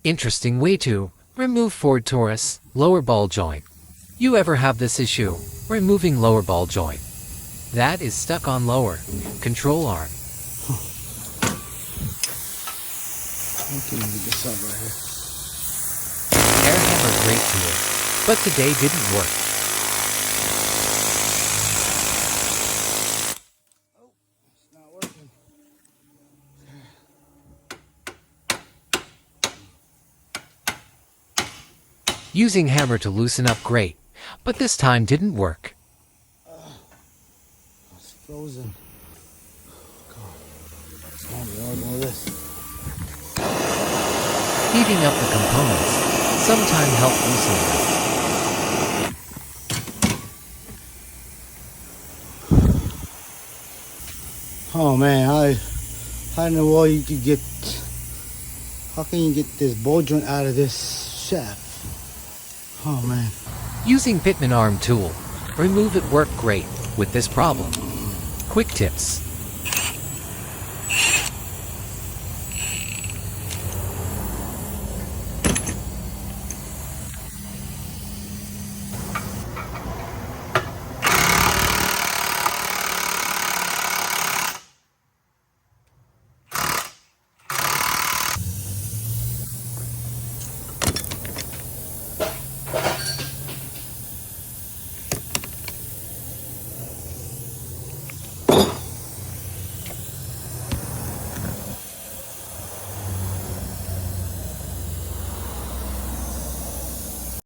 Interesting way to remove Ford Taurus lower ball joint. You ever have this issue? Removing lower ball joint that is stuck on lower control arm. Okay, get this up right here. Air hammer great tool, but today didn't work. Oh, it's not working. Using hammer to loosen up great, but this time didn't work. It's frozen. God, it's not working with this. Heating up the components sometime help loosen them. Oh man, I don't know why you could get. How can you get this ball joint out of this shaft? Oh man. Using Pitman arm tool, remove it worked great with this problem. Quick tips.